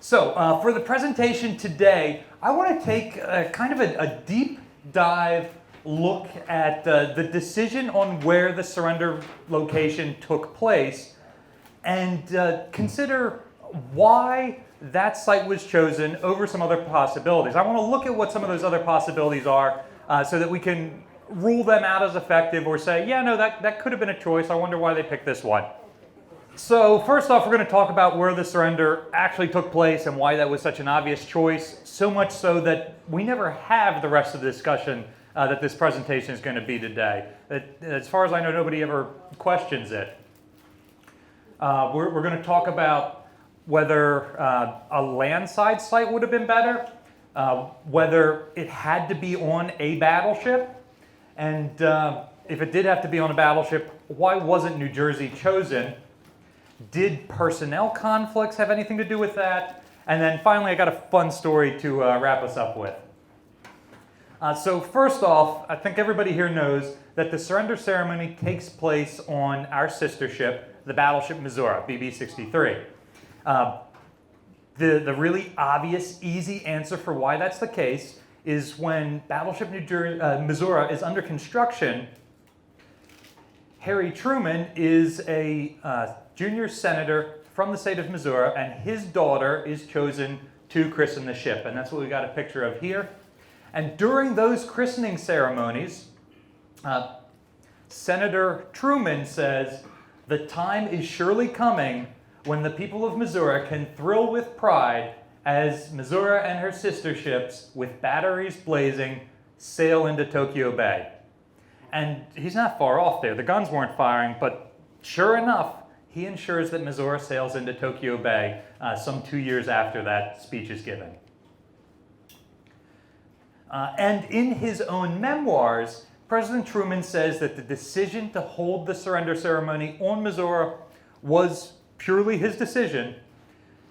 For the presentation today, I want to take kind of a deep dive look at the decision on where the surrender location took place and consider why that site was chosen over some other possibilities. I want to look at what some of those other possibilities are so that we can rule them out as effective or say, yeah, no, that could have been a choice. I wonder why they picked this one. So first off, we're going to talk about where the surrender actually took place and why that was such an obvious choice, so much so that we never have the rest of the discussion that this presentation is going to be today. As far as I know, nobody ever questions it. We're going to talk about whether a landside site would have been better, whether it had to be on a battleship, and if it did have to be on a battleship, why wasn't New Jersey chosen? Did personnel conflicts have anything to do with that? And then finally, I got a fun story to wrap us up with. So first off, I think everybody here knows that the surrender ceremony takes place on our sister ship, the Battleship Missouri, BB-63. The really obvious, easy answer for why that's the case is when Battleship Missouri is under construction, Harry Truman is a junior senator from the state of Missouri, and his daughter is chosen to christen the ship. And that's what we got a picture of here. And during those christening ceremonies, Senator Truman says, "The time is surely coming when the people of Missouri can thrill with pride as Missouri and her sister ships, with batteries blazing, sail into Tokyo Bay." And he's not far off there. The guns weren't firing, but sure enough, he ensures that Missouri sails into Tokyo Bay some 2 years after that speech is given. And in his own memoirs, President Truman says that the decision to hold the surrender ceremony on Missouri was purely his decision,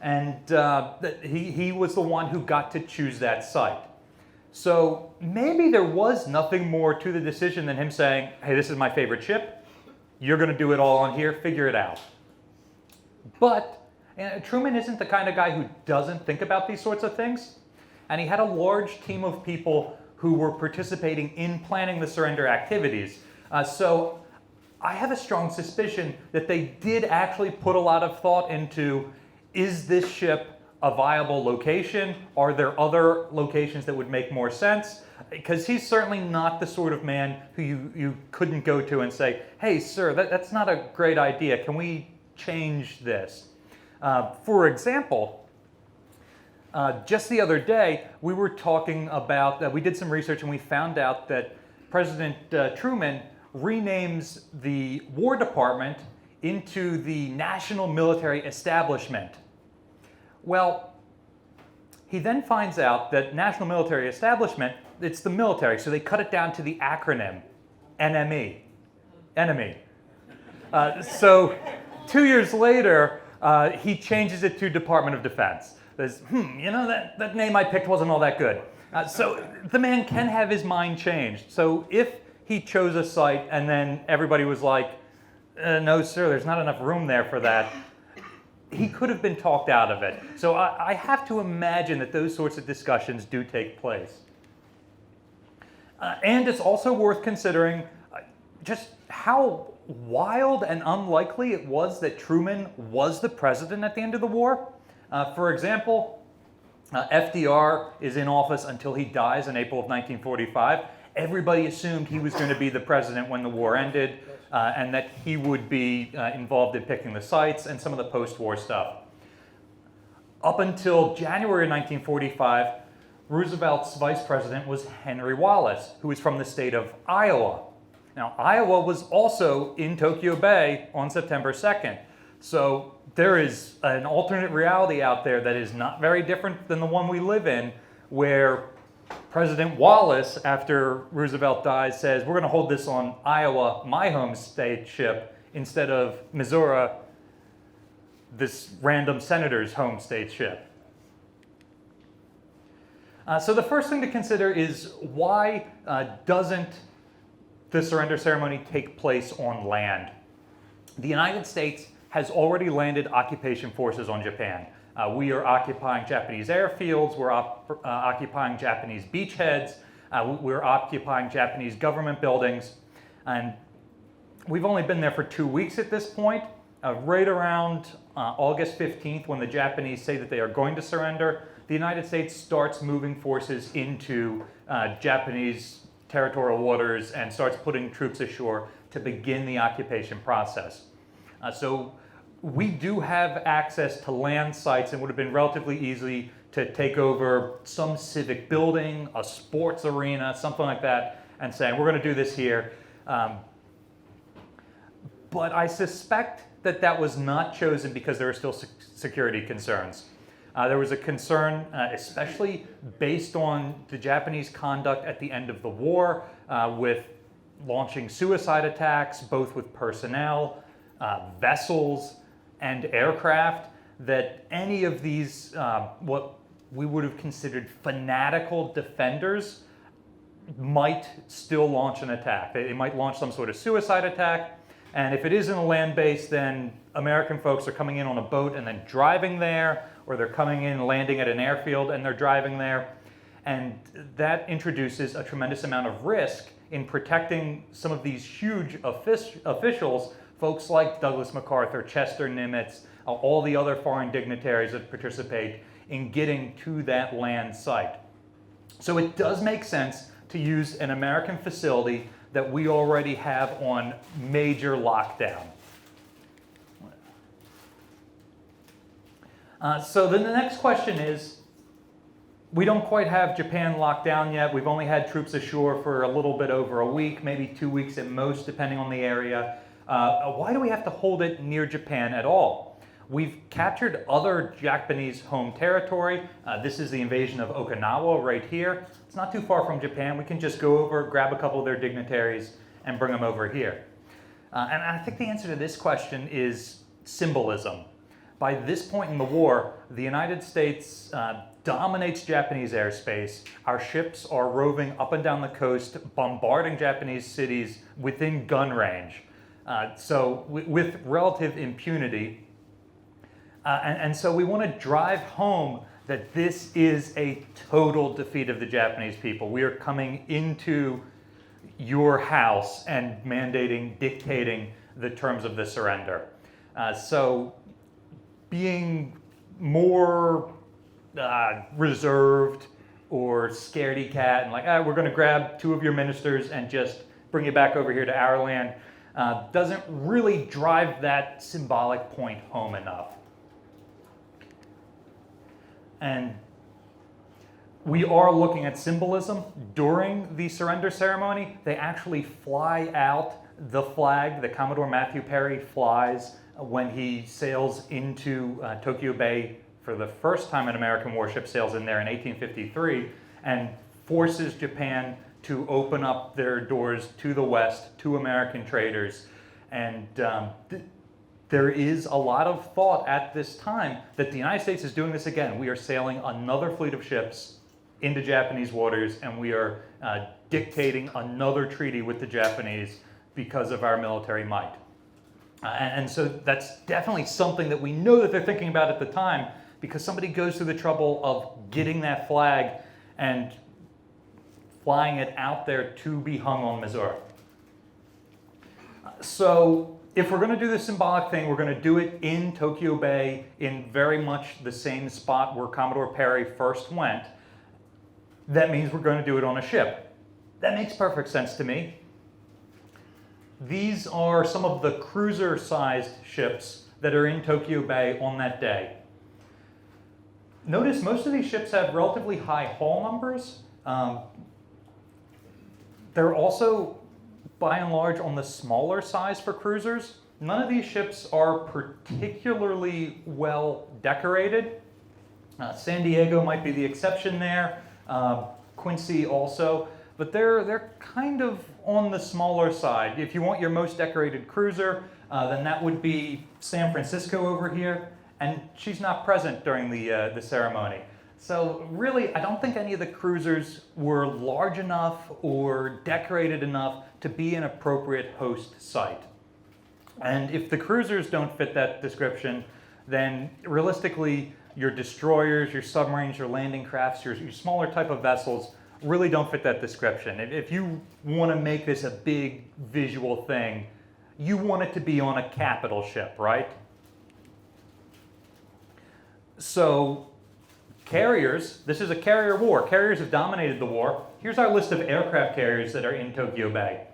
and that he was the one who got to choose that site. So maybe there was nothing more to the decision than him saying, hey, this is my favorite ship. You're going to do it all on here. Figure it out. But Truman isn't the kind of guy who doesn't think about these sorts of things. And he had a large team of people who were participating in planning the surrender activities. So I have a strong suspicion that they did actually put a lot of thought into, is this ship a viable location? Are there other locations that would make more sense? Because he's certainly not the sort of man who you couldn't go to and say, hey, sir, that's not a great idea. Can we change this? For example, just the other day, we were talking about, we did some research and we found out that President Truman renames the War Department into the National Military Establishment. Well, he then finds out that National Military Establishment, it's the military, so they cut it down to the acronym, NME, enemy. So 2 years later, he changes it to Department of Defense. There's, that name I picked wasn't all that good. So the man can have his mind changed. So if he chose a site and then everybody was like, no, sir, there's not enough room there for that, he could have been talked out of it. So I have to imagine that those sorts of discussions do take place. And it's also worth considering just how wild and unlikely it was that Truman was the president at the end of the war. For example, FDR is in office until he dies in April of 1945. Everybody assumed he was going to be the president when the war ended, and that he would be involved in picking the sites and some of the post-war stuff. Up until January 1945, Roosevelt's vice president was Henry Wallace, who was from the state of Iowa. Now, Iowa was also in Tokyo Bay on September 2nd. So there is an alternate reality out there that is not very different than the one we live in, where President Wallace, after Roosevelt dies, says, we're going to hold this on Iowa, my home state ship, instead of Missouri, this random senator's home state ship. So the first thing to consider is, why doesn't the surrender ceremony take place on land? The United States has already landed occupation forces on Japan. We are occupying Japanese airfields, we're occupying Japanese beachheads, we're occupying Japanese government buildings, and we've only been there for 2 weeks at this point. Right around August 15th, when the Japanese say that they are going to surrender, the United States starts moving forces into Japanese territorial waters and starts putting troops ashore to begin the occupation process. So we do have access to land sites, and would have been relatively easy to take over some civic building, a sports arena, something like that, and saying, we're going to do this here. But I suspect that that was not chosen because there are still security concerns. There was a concern, especially based on the Japanese conduct at the end of the war, with launching suicide attacks, both with personnel, vessels, and aircraft, that any of these, what we would have considered fanatical defenders, might still launch an attack. They might launch some sort of suicide attack, and if it isn't a land base, then American folks are coming in on a boat and then driving there, or they're coming in, landing at an airfield, and they're driving there. And that introduces a tremendous amount of risk in protecting some of these huge officials, folks like Douglas MacArthur, Chester Nimitz, all the other foreign dignitaries that participate in getting to that land site. So it does make sense to use an American facility that we already have on major lockdown. So then the next question is, we don't quite have Japan locked down yet. We've only had troops ashore for a little bit over a week, maybe 2 weeks at most, depending on the area. Why do we have to hold it near Japan at all? We've captured other Japanese home territory. This is the invasion of Okinawa right here. It's not too far from Japan. We can just go over, grab a couple of their dignitaries, and bring them over here. And I think the answer to this question is symbolism. By this point in the war, the United States dominates Japanese airspace. Our ships are roving up and down the coast, bombarding Japanese cities within gun range. So with relative impunity. And so we want to drive home that this is a total defeat of the Japanese people. We are coming into your house and dictating the terms of the surrender. So being more reserved or scaredy cat and like, we're going to grab 2 of your ministers and just bring you back over here to our land, doesn't really drive that symbolic point home enough. And we are looking at symbolism during the surrender ceremony. They actually fly out the flag that Commodore Matthew Perry flies when he sails into Tokyo Bay for the first time an American warship sails in there in 1853 and forces Japan to open up their doors to the West, to American traders. And there is a lot of thought at this time that the United States is doing this again. We are sailing another fleet of ships into Japanese waters, and we are dictating another treaty with the Japanese because of our military might. And so that's definitely something that we know that they're thinking about at the time, because somebody goes through the trouble of getting that flag and flying it out there to be hung on Missouri. So if we're going to do the symbolic thing, we're going to do it in Tokyo Bay, in very much the same spot where Commodore Perry first went. That means we're going to do it on a ship. That makes perfect sense to me. These are some of the cruiser-sized ships that are in Tokyo Bay on that day. Notice most of these ships have relatively high hull numbers. They're also, by and large, on the smaller size for cruisers. None of these ships are particularly well decorated. San Diego might be the exception there. Quincy also, but they're kind of on the smaller side. If you want your most decorated cruiser, then that would be San Francisco over here, and she's not present during the ceremony. So really, I don't think any of the cruisers were large enough or decorated enough to be an appropriate host site. And if the cruisers don't fit that description, then realistically, Your destroyers, your submarines, your landing crafts, your smaller type of vessels really don't fit that description. If you want to make this a big visual thing, you want it to be on a capital ship, right? So carriers, this is a carrier war. Carriers have dominated the war. Here's our list of aircraft carriers that are in Tokyo Bay.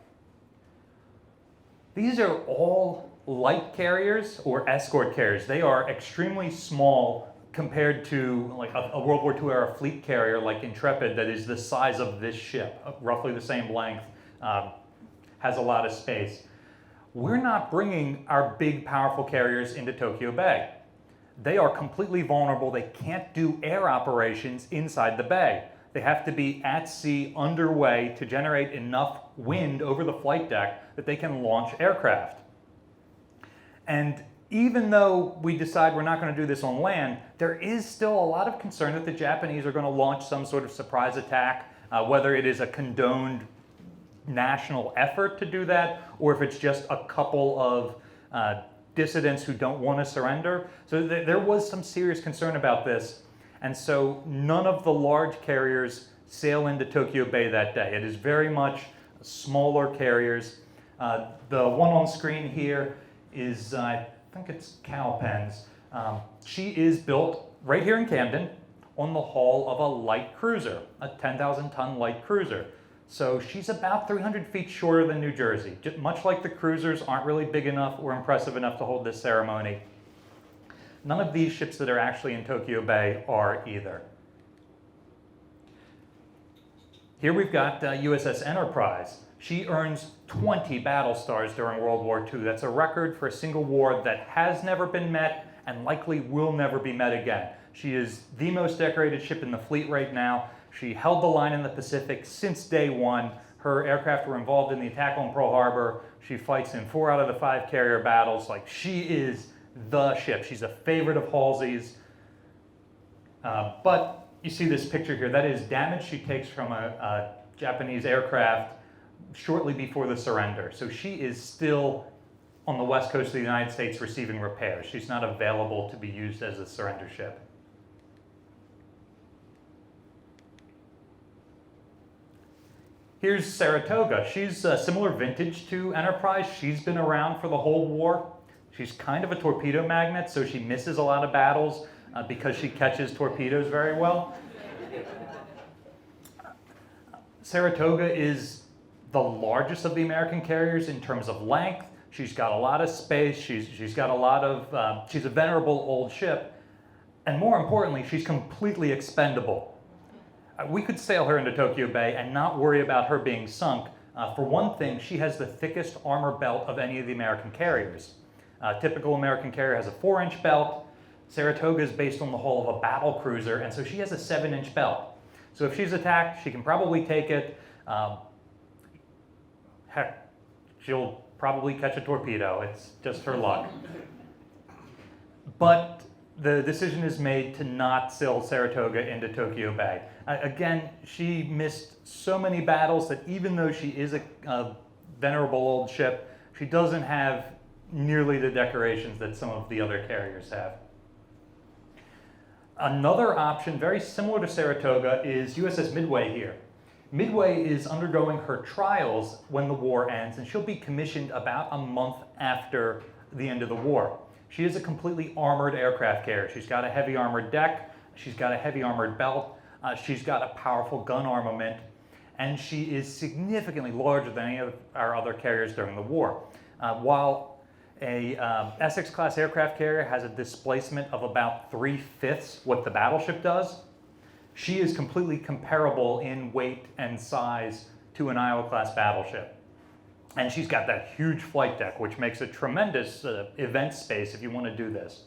These are all light carriers or escort carriers. They are extremely small compared to like a World War II era fleet carrier like Intrepid that is the size of this ship, roughly the same length, has a lot of space. We're not bringing our big, powerful carriers into Tokyo Bay. They are completely vulnerable. They can't do air operations inside the bay. They have to be at sea, underway, to generate enough wind over the flight deck that they can launch aircraft. And even though we decide we're not going to do this on land, there is still a lot of concern that the Japanese are going to launch some sort of surprise attack, whether it is a condoned national effort to do that, or if it's just a couple of dissidents who don't want to surrender. So there was some serious concern about this. And so none of the large carriers sail into Tokyo Bay that day. It is very much smaller carriers. The one on screen here is, I think it's Calpen's. She is built right here in Camden on the hull of a light cruiser, a 10,000-ton light cruiser. So she's about 300 feet shorter than New Jersey. Much like the cruisers aren't really big enough or impressive enough to hold this ceremony. None of these ships that are actually in Tokyo Bay are either. Here we've got USS Enterprise. She earns 20 battle stars during World War II. That's a record for a single war that has never been met and likely will never be met again. She is the most decorated ship in the fleet right now. She held the line in the Pacific since day one. Her aircraft were involved in the attack on Pearl Harbor. She fights in 4 out of the 5 carrier battles. Like, she is the ship. She's a favorite of Halsey's. But you see this picture here. That is damage she takes from a Japanese aircraft shortly before the surrender. So she is still on the west coast of the United States receiving repairs. She's not available to be used as a surrender ship. Here's Saratoga. She's similar vintage to Enterprise. She's been around for the whole war. She's kind of a torpedo magnet, so she misses a lot of battles because she catches torpedoes very well. Saratoga is the largest of the American carriers in terms of length. She's got a lot of space. She's got a lot of, she's a venerable old ship. And more importantly, she's completely expendable. We could sail her into Tokyo Bay and not worry about her being sunk. For one thing, she has the thickest armor belt of any of the American carriers. A typical American carrier has a 4-inch belt. Saratoga is based on the hull of a battle cruiser, and so she has a 7-inch belt. So if she's attacked, she can probably take it. Heck, she'll probably catch a torpedo. It's just her luck. But the decision is made to not sail Saratoga into Tokyo Bay. Again, she missed so many battles that even though she is a venerable old ship, she doesn't have nearly the decorations that some of the other carriers have. Another option, very similar to Saratoga, is USS Midway here. Midway is undergoing her trials when the war ends, and she'll be commissioned about a month after the end of the war. She is a completely armored aircraft carrier. She's got a heavy armored deck, she's got a heavy armored belt, she's got a powerful gun armament, and she is significantly larger than any of our other carriers during the war. While a Essex-class aircraft carrier has a displacement of about 3/5 what the Battleship does, she is completely comparable in weight and size to an Iowa-class battleship. And she's got that huge flight deck, which makes a tremendous event space if you want to do this.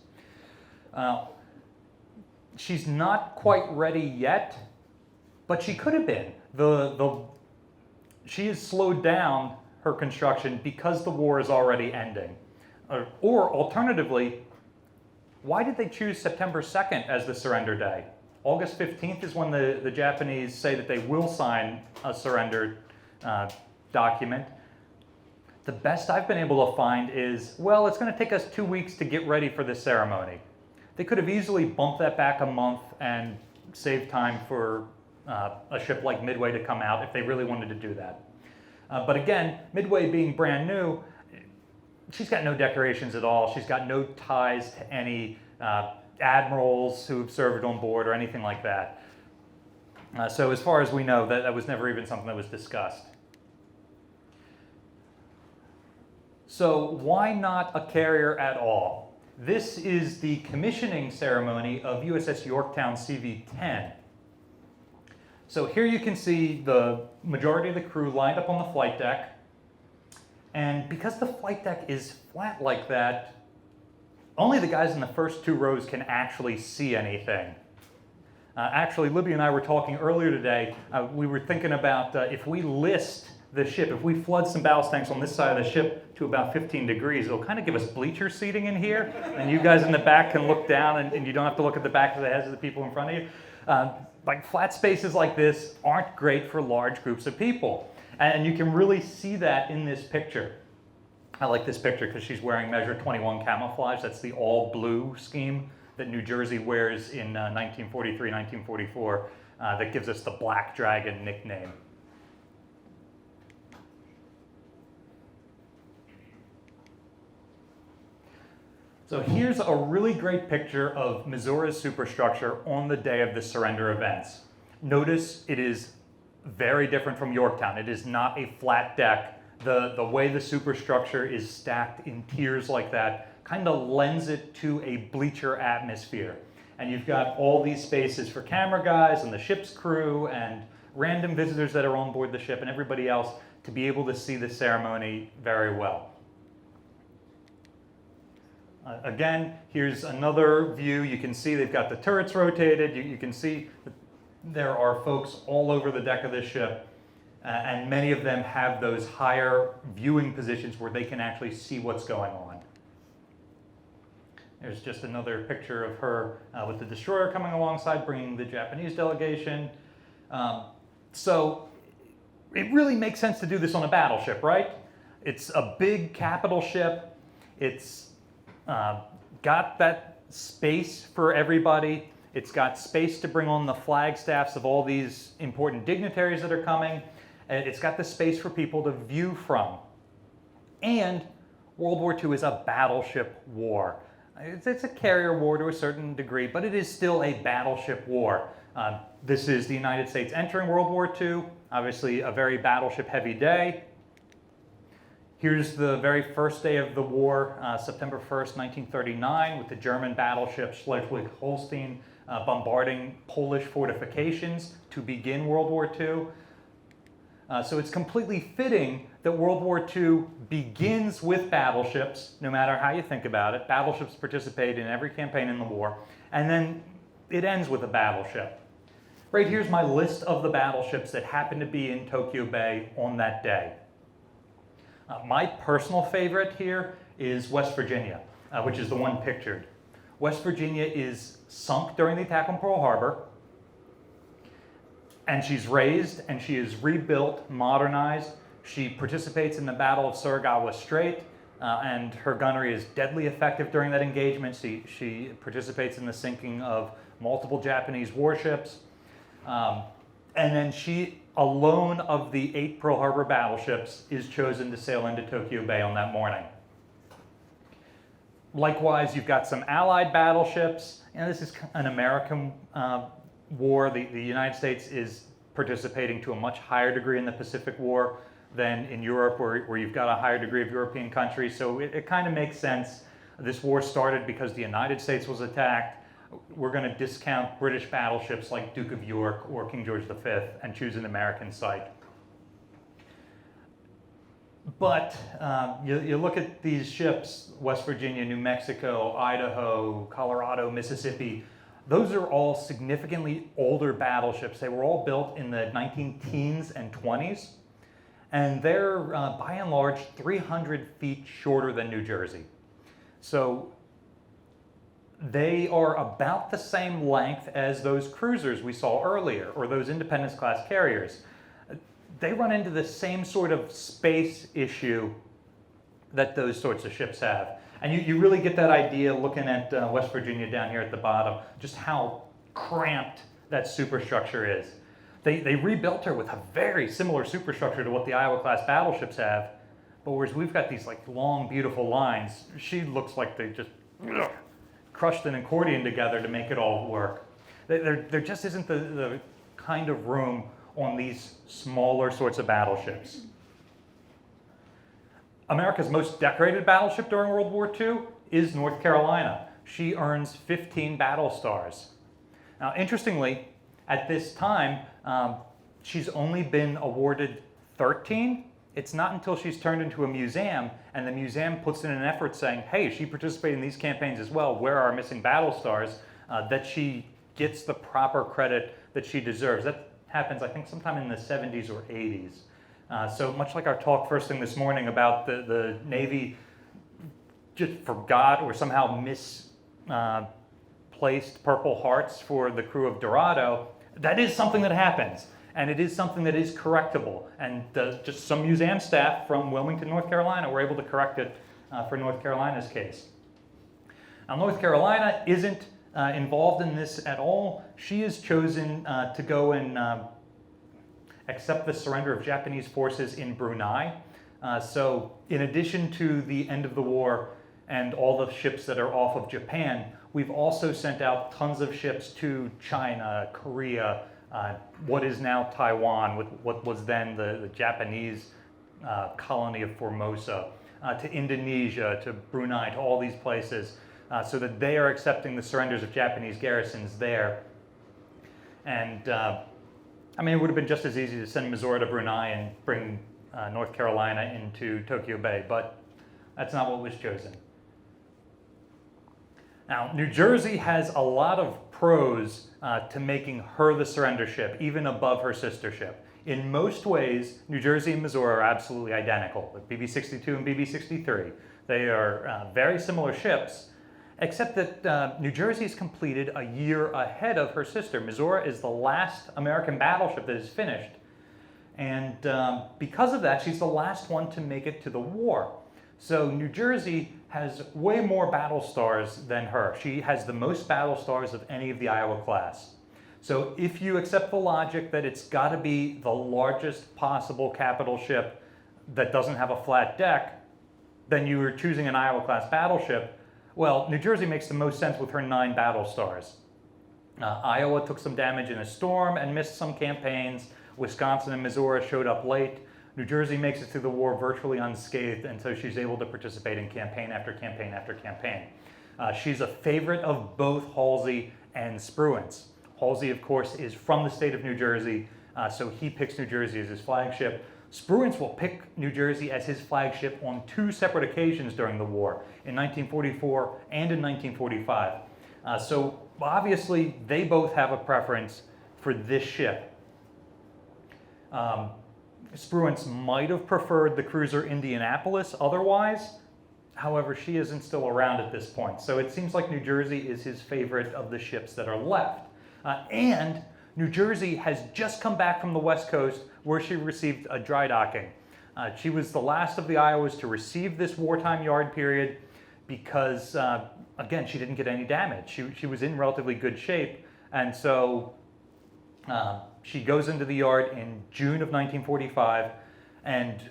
She's not quite ready yet, but she could have been. She has slowed down her construction because the war is already ending. Or alternatively, why did they choose September 2nd as the surrender day? August 15th is when the Japanese say that they will sign a surrender document. The best I've been able to find is, well, it's going to take us 2 weeks to get ready for this ceremony. They could have easily bumped that back a month and saved time for a ship like Midway to come out if they really wanted to do that. But again, Midway being brand new, she's got no decorations at all. She's got no ties to any admirals who have served on board or anything like that. So as far as we know, that was never even something that was discussed. So why not a carrier at all? This is the commissioning ceremony of USS Yorktown CV-10. So here you can see the majority of the crew lined up on the flight deck. And because the flight deck is flat like that, only the guys in the first 2 rows can actually see anything. Actually, Libby and I were talking earlier today. We were thinking about if we list the ship, if we flood some ballast tanks on this side of the ship to about 15 degrees, it'll kind of give us bleacher seating in here. And you guys in the back can look down and you don't have to look at the back of the heads of the people in front of you. Like flat spaces like this aren't great for large groups of people. And you can really see that in this picture. I like this picture because she's wearing measure 21 camouflage. That's the all blue scheme that New Jersey wears in 1943, 1944. That gives us the Black Dragon nickname. So here's a really great picture of Missoura's superstructure on the day of the surrender events. Notice it is very different from Yorktown. It is not a flat deck. The way the superstructure is stacked in tiers like that kind of lends it to a bleacher atmosphere. And you've got all these spaces for camera guys and the ship's crew and random visitors that are on board the ship and everybody else to be able to see the ceremony very well. Again, here's another view. You can see they've got the turrets rotated. You can see that there are folks all over the deck of this ship, and many of them have those higher viewing positions where they can actually see what's going on. There's just another picture of her with the destroyer coming alongside, bringing the Japanese delegation. So it really makes sense to do this on a battleship, right? It's a big capital ship. It's got that space for everybody. It's got space to bring on the flag staffs of all these important dignitaries that are coming. It's got the space for people to view from. And World War II is a battleship war. It's a carrier war to a certain degree, but it is still a battleship war. This is the United States entering World War II, obviously a very battleship-heavy day. Here's the very first day of the war, September 1st, 1939, with the German battleship Schleswig-Holstein bombarding Polish fortifications to begin World War II. So it's completely fitting that World War II begins with battleships, no matter how you think about it. Battleships participate in every campaign in the war, and then it ends with a battleship. Right here's my list of the battleships that happen to be in Tokyo Bay on that day. My personal favorite here is West Virginia, which is the one pictured. West Virginia is sunk during the attack on Pearl Harbor, and she's raised and she is rebuilt, modernized. She participates in the Battle of Suragawa Strait, and her gunnery is deadly effective during that engagement. She participates in the sinking of multiple Japanese warships. And then she, alone of the 8 Pearl Harbor battleships, is chosen to sail into Tokyo Bay on that morning. Likewise, you've got some Allied battleships. And this is an American war. The United States is participating to a much higher degree in the Pacific War than in Europe, where you've got a higher degree of European countries. So it kind of makes sense. This war started because the United States was attacked. We're going to discount British battleships like Duke of York or King George V and choose an American site. But you look at these ships, West Virginia, New Mexico, Idaho, Colorado, Mississippi, those are all significantly older battleships. They were all built in the 19-teens and 20s, and they're by and large 300 feet shorter than New Jersey. So they are about the same length as those cruisers we saw earlier, or those Independence-class carriers. They run into the same sort of space issue that those sorts of ships have. And you really get that idea looking at West Virginia down here at the bottom, just how cramped that superstructure is. They rebuilt her with a very similar superstructure to what the Iowa-class battleships have, but whereas we've got these like long, beautiful lines, she looks like they just crushed an accordion together to make it all work. There just isn't the kind of room on these smaller sorts of battleships. America's most decorated battleship during World War II is North Carolina. She earns 15 battle stars. Now, interestingly, at this time, she's only been awarded 13. It's not until she's turned into a museum and the museum puts in an effort saying, hey, she participated in these campaigns as well, where are our missing battle stars, that she gets the proper credit that she deserves. That happens, I think, sometime in the 70s or 80s. So much like our talk first thing this morning about the Navy just forgot or somehow misplaced Purple Hearts for the crew of Dorado, that is something that happens. And it is something that is correctable. And just some museum staff from Wilmington, North Carolina were able to correct it for North Carolina's case. Now, North Carolina isn't involved in this at all. She has chosen to go and accept the surrender of Japanese forces in Brunei. So in addition to the end of the war and all the ships that are off of Japan, we've also sent out tons of ships to China, Korea, what is now Taiwan, with what was then the Japanese colony of Formosa, to Indonesia, to Brunei, to all these places, so that they are accepting the surrenders of Japanese garrisons there. And I mean, it would have been just as easy to send Missouri to Brunei and bring North Carolina into Tokyo Bay, but that's not what was chosen. Now, New Jersey has a lot of pros to making her the surrender ship, even above her sister ship. In most ways, New Jersey and Missouri are absolutely identical, with BB-62 and BB-63. They are very similar ships, except that New Jersey is completed a year ahead of her sister. Missouri is the last American battleship that is finished. And because of that, she's the last one to make it to the war. So New Jersey has way more battle stars than her. She has the most battle stars of any of the Iowa class. So if you accept the logic that it's got to be the largest possible capital ship that doesn't have a flat deck, then you are choosing an Iowa class battleship. Well, New Jersey makes the most sense with her 9 battle stars. Iowa took some damage in a storm and missed some campaigns. Wisconsin and Missouri showed up late. New Jersey makes it through the war virtually unscathed, and so she's able to participate in campaign after campaign after campaign. She's a favorite of both Halsey and Spruance. Halsey, of course, is from the state of New Jersey, so he picks New Jersey as his flagship. Spruance will pick New Jersey as his flagship on 2 separate occasions during the war, in 1944 and in 1945. So obviously, they both have a preference for this ship. Spruance might have preferred the cruiser Indianapolis otherwise. However, she isn't still around at this point. So it seems like New Jersey is his favorite of the ships that are left. And New Jersey has just come back from the West Coast where she received a dry docking. She was the last of the Iowas to receive this wartime yard period because, again, she didn't get any damage. She was in relatively good shape. And so she goes into the yard in June of 1945, and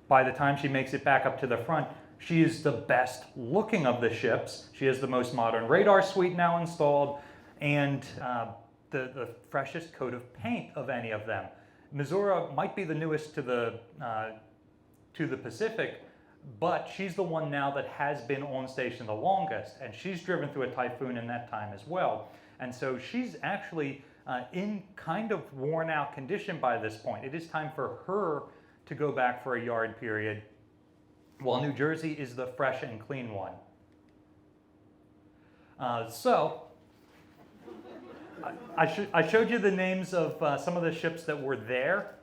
by the time she makes it back up to the front, she is the best looking of the ships. She has the most modern radar suite now installed, and the freshest coat of paint of any of them. Missouri might be the newest to the Pacific, but she's the one now that has been on station the longest, and she's driven through a typhoon in that time as well. And so she's actually in kind of worn out condition by this point. It is time for her to go back for a yard period, while New Jersey is the fresh and clean one. So I showed you the names of some of the ships that were there.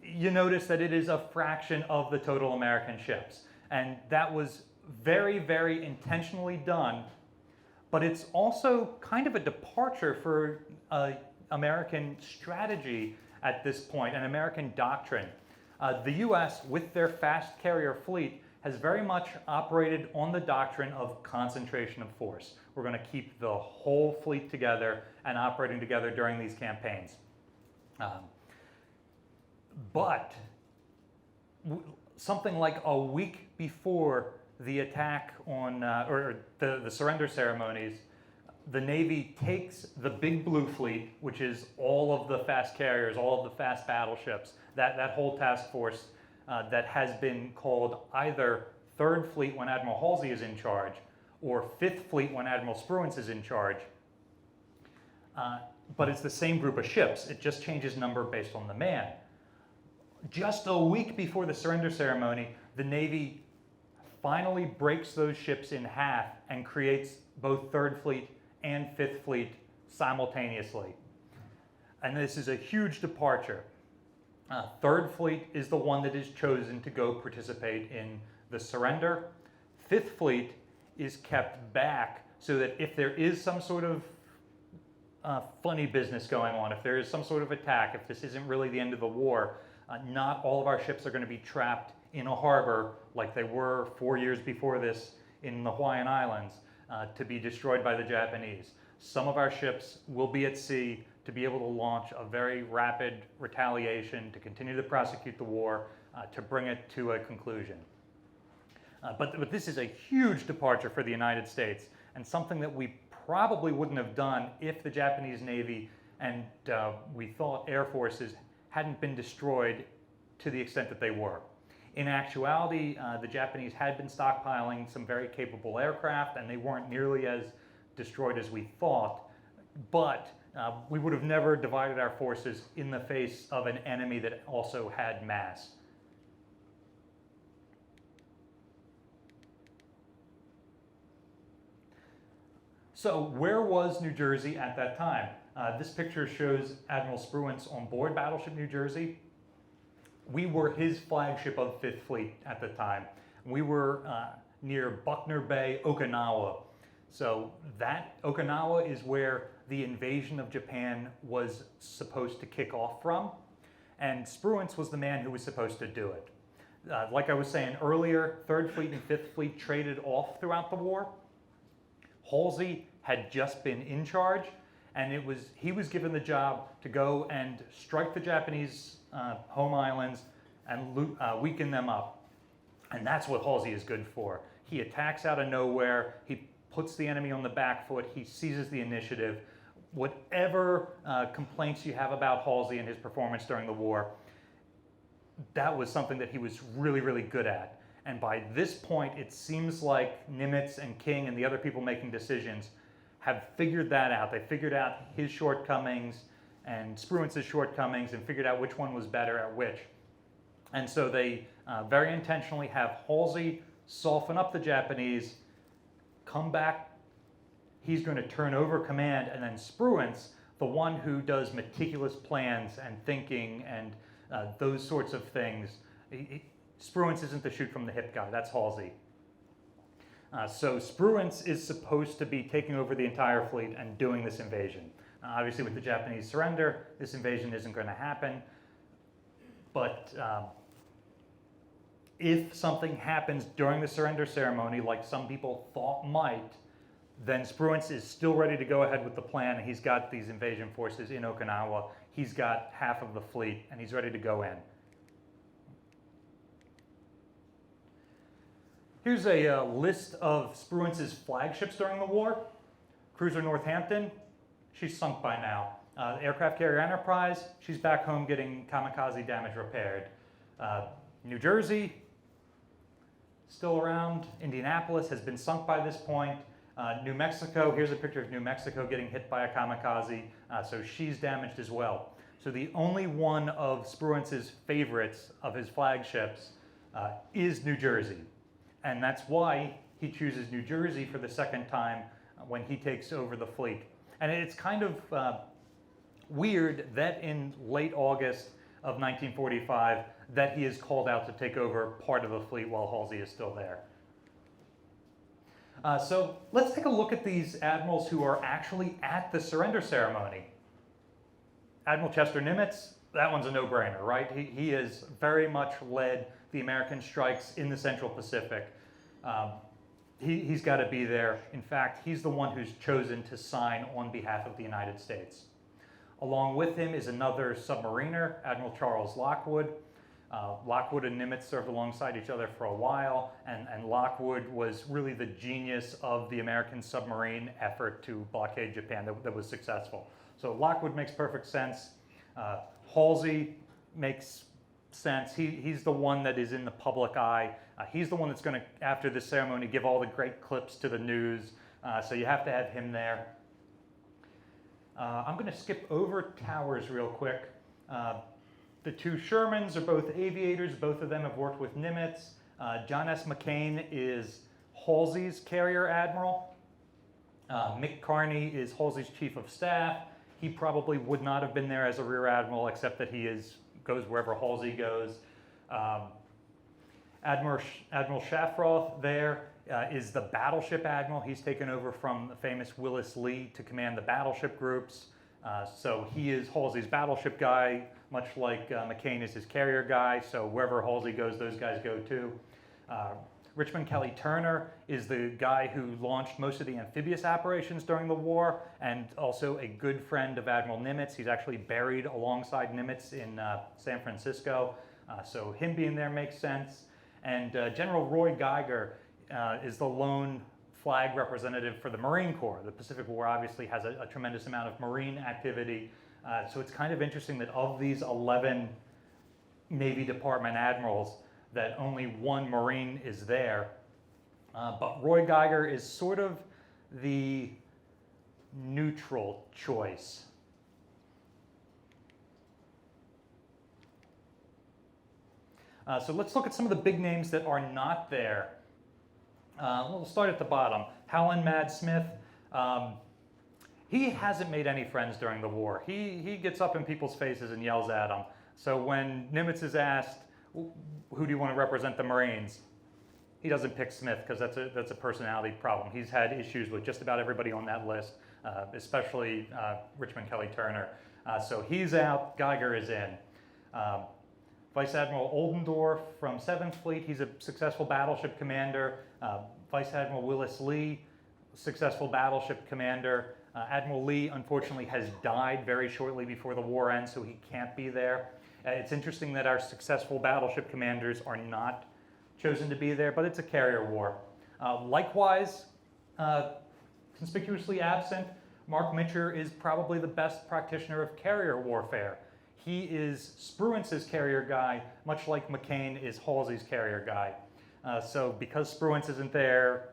You notice that it is a fraction of the total American ships. And that was very, very intentionally done, but it's also kind of a departure for American strategy at this point, an American doctrine. The U.S., with their fast carrier fleet, has very much operated on the doctrine of concentration of force. We're going to keep the whole fleet together and operating together during these campaigns. But something like a week before the attack on, or the surrender ceremonies, the Navy takes the Big Blue Fleet, which is all of the fast carriers, all of the fast battleships, that whole task force that has been called either Third Fleet when Admiral Halsey is in charge, or Fifth Fleet when Admiral Spruance is in charge. But it's the same group of ships. It just changes number based on the man. Just a week before the surrender ceremony, the Navy finally breaks those ships in half and creates both Third Fleet and Fifth Fleet simultaneously. And this is a huge departure. Third Fleet is the one that is chosen to go participate in the surrender. Fifth Fleet is kept back so that if there is some sort of funny business going on, if there is some sort of attack, if this isn't really the end of the war, not all of our ships are going to be trapped in a harbor like they were 4 years before this in the Hawaiian Islands to be destroyed by the Japanese. Some of our ships will be at sea to be able to launch a very rapid retaliation, to continue to prosecute the war, to bring it to a conclusion. But this is a huge departure for the United States, and something that we probably wouldn't have done if the Japanese Navy and we thought Air Forces hadn't been destroyed to the extent that they were. In actuality, the Japanese had been stockpiling some very capable aircraft, and they weren't nearly as destroyed as we thought, but we would have never divided our forces in the face of an enemy that also had mass. So where was New Jersey at that time? This picture shows Admiral Spruance on board Battleship New Jersey. We were his flagship of Fifth Fleet at the time. We were near Buckner Bay, Okinawa. So that Okinawa is where the invasion of Japan was supposed to kick off from. And Spruance was the man who was supposed to do it. Like I was saying earlier, Third Fleet and Fifth Fleet traded off throughout the war. Halsey had just been in charge, and he was given the job to go and strike the Japanese home islands and weaken them up. And that's what Halsey is good for. He attacks out of nowhere, he puts the enemy on the back foot, he seizes the initiative. Whatever complaints you have about Halsey and his performance during the war, that was something that he was really, really good at. And by this point, it seems like Nimitz and King and the other people making decisions have figured that out. They figured out his shortcomings and Spruance's shortcomings and figured out which one was better at which. And so they very intentionally have Halsey soften up the Japanese, come back, he's going to turn over command, and then Spruance, the one who does meticulous plans and thinking and those sorts of things. Spruance isn't the shoot from the hip guy, that's Halsey. So Spruance is supposed to be taking over the entire fleet and doing this invasion. Obviously with the Japanese surrender, this invasion isn't going to happen. But if something happens during the surrender ceremony, like some people thought might, then Spruance is still ready to go ahead with the plan. He's got these invasion forces in Okinawa. He's got half of the fleet, and he's ready to go in. Here's a list of Spruance's flagships during the war. Cruiser Northampton, she's sunk by now. Aircraft carrier Enterprise, she's back home getting kamikaze damage repaired. New Jersey, still around. Indianapolis has been sunk by this point. New Mexico, here's a picture of New Mexico getting hit by a kamikaze, so she's damaged as well. So the only one of Spruance's favorites of his flagships is New Jersey. And that's why he chooses New Jersey for the second time when he takes over the fleet. And it's kind of weird that in late August of 1945 that he is called out to take over part of the fleet while Halsey is still there. So let's take a look at these admirals who are actually at the surrender ceremony. Admiral Chester Nimitz, that one's a no-brainer, right? He has very much led the American strikes in the Central Pacific. He's got to be there. In fact, he's the one who's chosen to sign on behalf of the United States. Along with him is another submariner, Admiral Charles Lockwood. Lockwood and Nimitz served alongside each other for a while, and Lockwood was really the genius of the American submarine effort to blockade Japan that was successful. So Lockwood makes perfect sense. Halsey makes sense. He's the one that is in the public eye. He's the one that's going to, after the ceremony, give all the great clips to the news. So you have to have him there. I'm going to skip over Towers real quick. The two Shermans are both aviators. Both of them have worked with Nimitz. John S. McCain is Halsey's carrier admiral. Mick Carney is Halsey's chief of staff. He probably would not have been there as a rear admiral, except that he goes wherever Halsey goes. Admiral Shafroth there is the battleship admiral. He's taken over from the famous Willis Lee to command the battleship groups. So he is Halsey's battleship guy, much like McCain is his carrier guy. So wherever Halsey goes, those guys go too. Richmond Kelly Turner is the guy who launched most of the amphibious operations during the war, and also a good friend of Admiral Nimitz. He's actually buried alongside Nimitz in San Francisco. So him being there makes sense. And General Roy Geiger is the lone flag representative for the Marine Corps. The Pacific War obviously has a tremendous amount of Marine activity. So it's kind of interesting that of these 11 Navy Department admirals, that only one Marine is there. But Roy Geiger is sort of the neutral choice. So let's look at some of the big names that are not there. We'll start at the bottom. Howland Mad Smith. He hasn't made any friends during the war. He gets up in people's faces and yells at them. So when Nimitz is asked, who do you want to represent the Marines? He doesn't pick Smith because that's a personality problem. He's had issues with just about everybody on that list, especially Richmond Kelly Turner. So he's out, Geiger is in. Vice Admiral Oldendorf from 7th Fleet, he's a successful battleship commander. Vice Admiral Willis Lee, successful battleship commander. Admiral Lee, unfortunately, has died very shortly before the war ends, so he can't be there. It's interesting that our successful battleship commanders are not chosen to be there, but it's a carrier war. Likewise, conspicuously absent, Mark Mitcher is probably the best practitioner of carrier warfare. He is Spruance's carrier guy, much like McCain is Halsey's carrier guy. So because Spruance isn't there,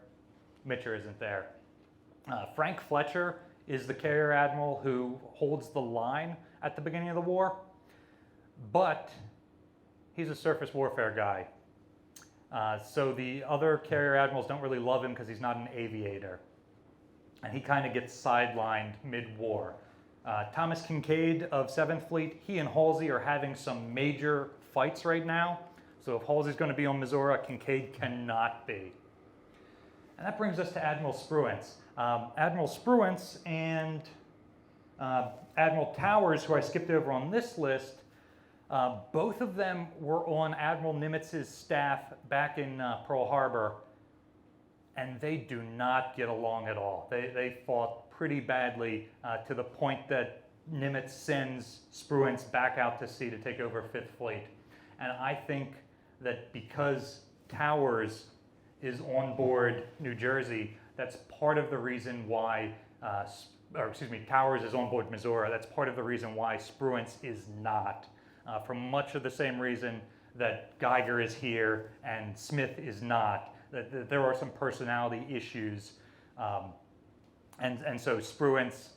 Mitcher isn't there. Frank Fletcher is the carrier admiral who holds the line at the beginning of the war, but he's a surface warfare guy. So the other carrier admirals don't really love him because he's not an aviator. And he kind of gets sidelined mid-war. Thomas Kincaid of 7th Fleet, he and Halsey are having some major fights right now. So if Halsey's going to be on Missouri, Kincaid cannot be. And that brings us to Admiral Spruance. Admiral Spruance and Admiral Towers, who I skipped over on this list, both of them were on Admiral Nimitz's staff back in Pearl Harbor, and they do not get along at all. They fought pretty badly to the point that Nimitz sends Spruance back out to sea to take over 5th Fleet. And I think that because Towers is on board New Jersey, that's part of the reason why, Towers is on board Missouri, that's part of the reason why Spruance is not. For much of the same reason that Geiger is here and Smith is not, that there are some personality issues. And so Spruance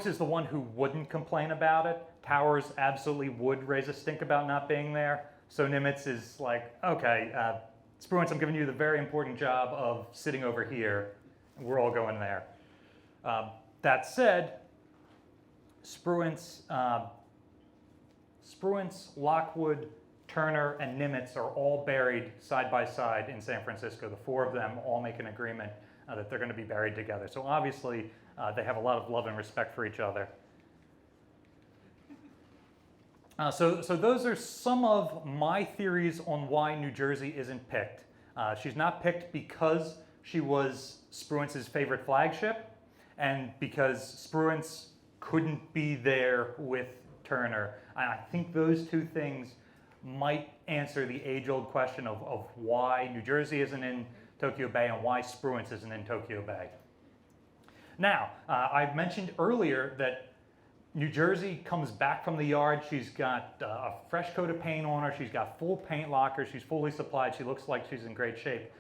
is the one who wouldn't complain about it. Towers absolutely would raise a stink about not being there. So Nimitz is like, okay, Spruance, I'm giving you the very important job of sitting over here. We're all going there. That said, Spruance, Lockwood, Turner, and Nimitz are all buried side by side in San Francisco. The four of them all make an agreement that they're going to be buried together. So obviously, they have a lot of love and respect for each other. So those are some of my theories on why New Jersey isn't picked. She's not picked because she was Spruance's favorite flagship, and because Spruance couldn't be there with Turner. And I think those two things might answer the age-old question of why New Jersey isn't in Tokyo Bay and why Spruance isn't in Tokyo Bay. Now, I mentioned earlier that New Jersey comes back from the yard. She's got a fresh coat of paint on her. She's got full paint lockers. She's fully supplied. She looks like she's in great shape.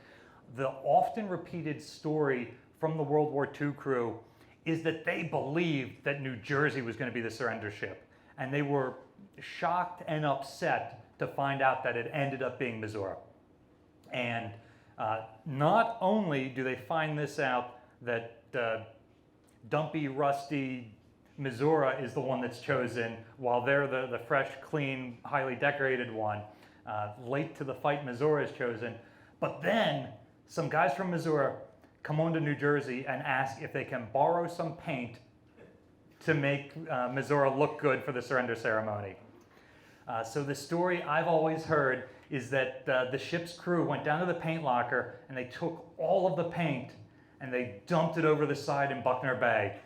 The often repeated story from the World War II crew is that they believed that New Jersey was going to be the surrender ship. And they were shocked and upset to find out that it ended up being Missouri. And not only do they find this out that dumpy, rusty Missouri is the one that's chosen, while they're the fresh, clean, highly decorated one. Late to the fight, Missouri is chosen. But then some guys from Missouri come on to New Jersey and ask if they can borrow some paint to make Missouri look good for the surrender ceremony. So the story I've always heard is that the ship's crew went down to the paint locker and they took all of the paint and they dumped it over the side in Buckner Bay.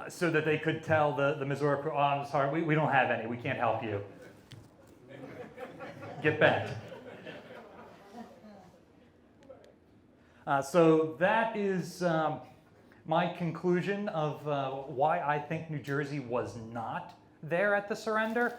So that they could tell the Missouri crew, oh, I'm sorry, we don't have any, we can't help you. Get bent. So that is my conclusion of why I think New Jersey was not there at the surrender.